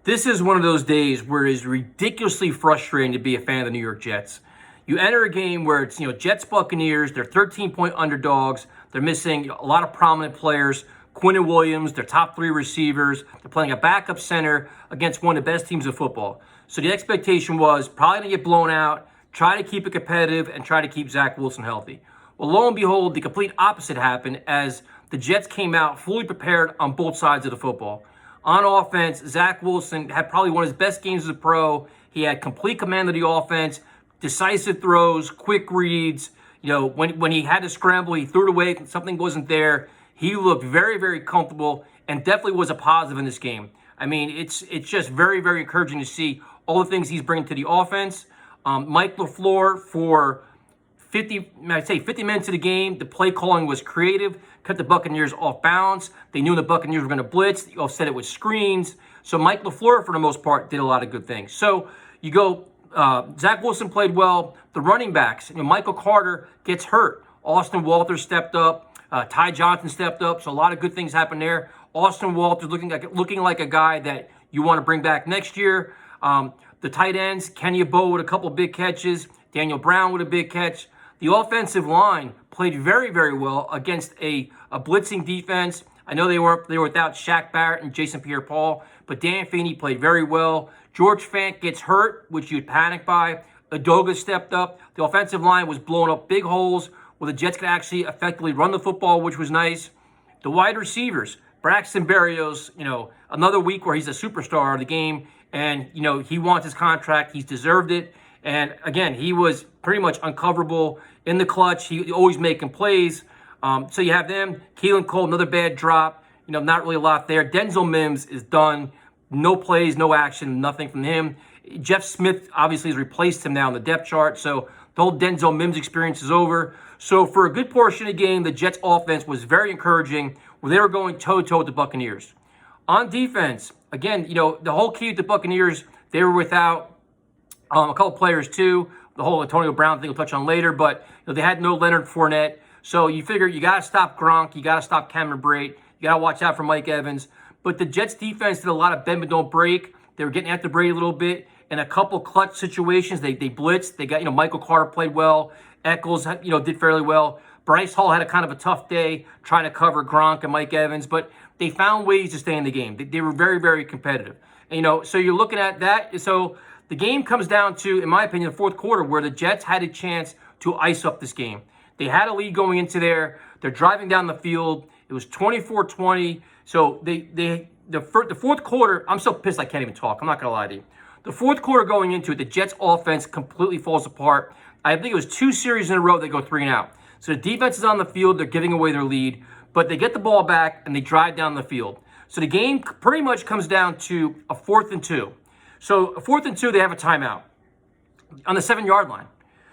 This is one of those days where it is ridiculously frustrating to be a fan of the New York Jets. You enter a game where it's, Jets Buccaneers, they're 13-point underdogs. They're missing a lot of prominent players. Quinnen Williams, their top three receivers. They're playing a backup center against one of the best teams in football. So the expectation was probably going to get blown out, try to keep it competitive, and try to keep Zach Wilson healthy. Well, lo and behold, the complete opposite happened as the Jets came out fully prepared on both sides of the football. On offense, Zach Wilson had probably one of his best games as a pro. He had complete command of the offense, decisive throws, quick reads. When he had to scramble, he threw it away. Something wasn't there. He looked very, very comfortable and definitely was a positive in this game. I mean, it's just very, very encouraging to see all the things he's bringing to the offense. Mike LaFleur for 50 minutes of the game, the play calling was creative, kept the Buccaneers off balance. They knew the Buccaneers were going to blitz. They offset it with screens. So Mike LaFleur, for the most part, did a lot of good things. So you go, Zach Wilson played well. The running backs, Michael Carter gets hurt. Austin Walters stepped up. Ty Johnson stepped up. So a lot of good things happened there. Austin Walters looking like a guy that you want to bring back next year. The tight ends, Kenny Bow with a couple big catches. Daniel Brown with a big catch. The offensive line played very, very well against a blitzing defense. I know they were without Shaq Barrett and Jason Pierre-Paul, but Dan Feeney played very well. George Fant gets hurt, which you'd panic by. Adoga stepped up. The offensive line was blowing up big holes where the Jets could actually effectively run the football, which was nice. The wide receivers, Braxton Berrios, another week where he's a superstar of the game, and, he wants his contract. He's deserved it. And again, he was pretty much uncoverable in the clutch. He always making plays. So you have them. Keelan Cole, another bad drop. Not really a lot there. Denzel Mims is done. No plays, no action, nothing from him. Jeff Smith obviously has replaced him now on the depth chart. So the whole Denzel Mims experience is over. So for a good portion of the game, the Jets offense was very encouraging where they were going toe-to-toe with the Buccaneers. On defense, again, the whole key with the Buccaneers, they were without a couple players too. The whole Antonio Brown thing we'll touch on later, but they had no Leonard Fournette. So you figure you got to stop Gronk, you got to stop Cameron Brate, you got to watch out for Mike Evans. But the Jets defense did a lot of bend but don't break. They were getting after Brady a little bit. In a couple clutch situations, they blitzed. They got, Michael Carter played well. Eccles, did fairly well. Bryce Hall had a kind of a tough day trying to cover Gronk and Mike Evans, but they found ways to stay in the game. They were very, very competitive. And, so you're looking at that. So the game comes down to, in my opinion, the fourth quarter where the Jets had a chance to ice up this game. They had a lead going into there. They're driving down the field. It was 24-20. So the fourth quarter, I'm so pissed I can't even talk. I'm not going to lie to you. The fourth quarter going into it, the Jets offense completely falls apart. I think it was 2 series in a row they go 3 and out. So the defense is on the field. They're giving away their lead. But they get the ball back and they drive down the field. So the game pretty much comes down to a 4th and 2. So a 4th and 2, they have a timeout on the 7-yard line.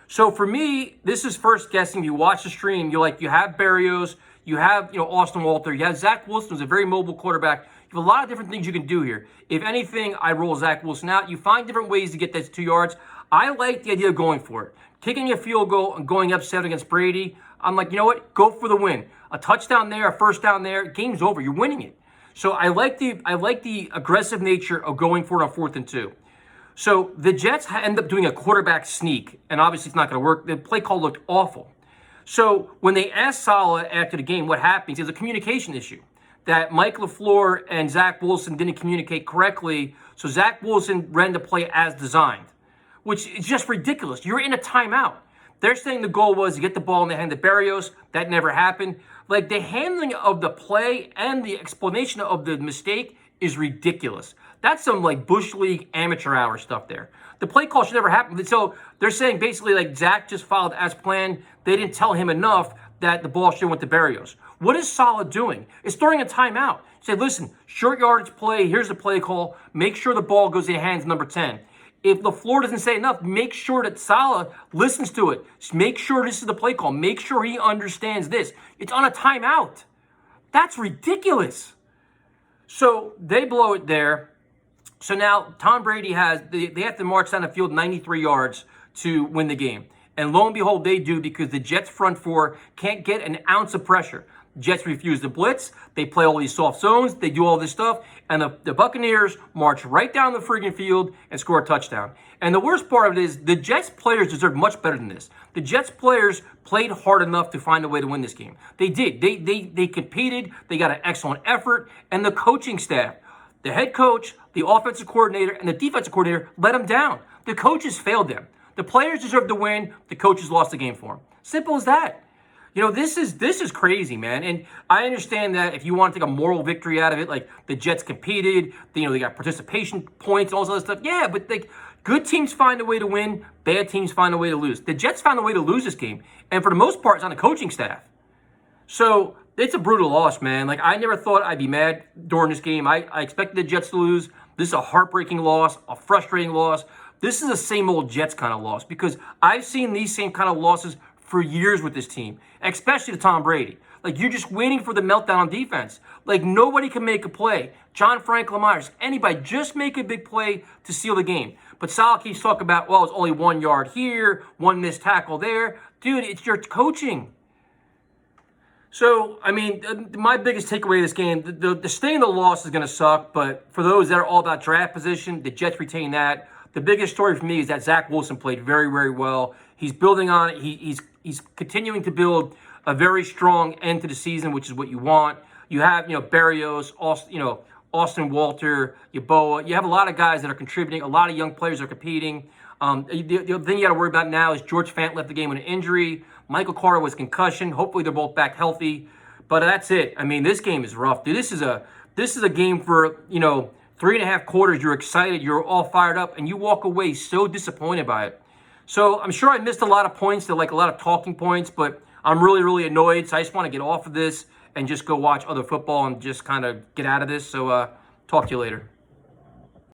So for me, this is first guessing. You watch the stream, you have Berrios, you have Austin Walter, you have Zach Wilson, who's a very mobile quarterback. You have a lot of different things you can do here. If anything, I roll Zach Wilson out. You find different ways to get that 2 yards. I like the idea of going for it. Kicking a field goal and going up 7 against Brady, I'm like, you know what? Go for the win. A touchdown there, a first down there, game's over. You're winning it. So I like the aggressive nature of going for it on 4th and 2. So the Jets end up doing a quarterback sneak, and obviously it's not going to work. The play call looked awful. So when they asked Saleh after the game what happens, it's a communication issue. That Mike LaFleur and Zach Wilson didn't communicate correctly, so Zach Wilson ran the play as designed, which is just ridiculous. You're in a timeout. They're saying the goal was to get the ball in the hand of Berrios. That never happened. Like, the handling of the play and the explanation of the mistake is ridiculous. That's some, Bush League amateur hour stuff there. The play call should never happen. So they're saying basically, Zach just followed as planned. They didn't tell him enough that the ball should have went to Berrios. What is Saleh doing? It's throwing a timeout. Say, listen, short yardage play, here's the play call. Make sure the ball goes in the hands of number 10. If LaFleur doesn't say enough, make sure that Saleh listens to it. Make sure this is the play call. Make sure he understands this. It's on a timeout. That's ridiculous. So they blow it there. So now Tom Brady they have to march down the field 93 yards to win the game. And lo and behold, they do because the Jets front four can't get an ounce of pressure. Jets refuse to blitz. They play all these soft zones. They do all this stuff. And the Buccaneers march right down the freaking field and score a touchdown. And the worst part of it is the Jets players deserve much better than this. The Jets players played hard enough to find a way to win this game. They did. They competed. They got an excellent effort. And the coaching staff, the head coach, the offensive coordinator, and the defensive coordinator let them down. The coaches failed them. The players deserve to win. The coaches lost the game for them. Simple as that. This is crazy, man. And I understand that if you want to take a moral victory out of it, like the Jets competed, they got participation points, all this other stuff. Yeah, but good teams find a way to win. Bad teams find a way to lose. The Jets found a way to lose this game. And for the most part, it's on the coaching staff. So it's a brutal loss, man. Like, I never thought I'd be mad during this game. I expected the Jets to lose. This is a heartbreaking loss, a frustrating loss. This is the same old Jets kind of loss because I've seen these same kind of losses for years with this team, especially to Tom Brady. Like, you're just waiting for the meltdown on defense. Like, nobody can make a play. John Franklin Myers, anybody, just make a big play to seal the game. But Sal keeps talking about, well, it's only 1 yard here, one missed tackle there. Dude, it's your coaching. So, I mean, my biggest takeaway of this game, the stay in the loss is going to suck, but for those that are all about draft position, the Jets retain that. The biggest story for me is that Zach Wilson played very, very well. He's building on it. He's continuing to build a very strong end to the season, which is what you want. You have, Berrios, Austin Walter, Yeboah. You have a lot of guys that are contributing. A lot of young players are competing. The thing you got to worry about now is George Fant left the game with an injury. Michael Carter was concussion. Hopefully they're both back healthy. But that's it. I mean, this game is rough, dude. This is a game for 3.5 quarters. You're excited. You're all fired up, and you walk away so disappointed by it. So I'm sure I missed a lot of points, a lot of talking points, but I'm really, really annoyed. So I just want to get off of this and just go watch other football and just kind of get out of this. So talk to you later.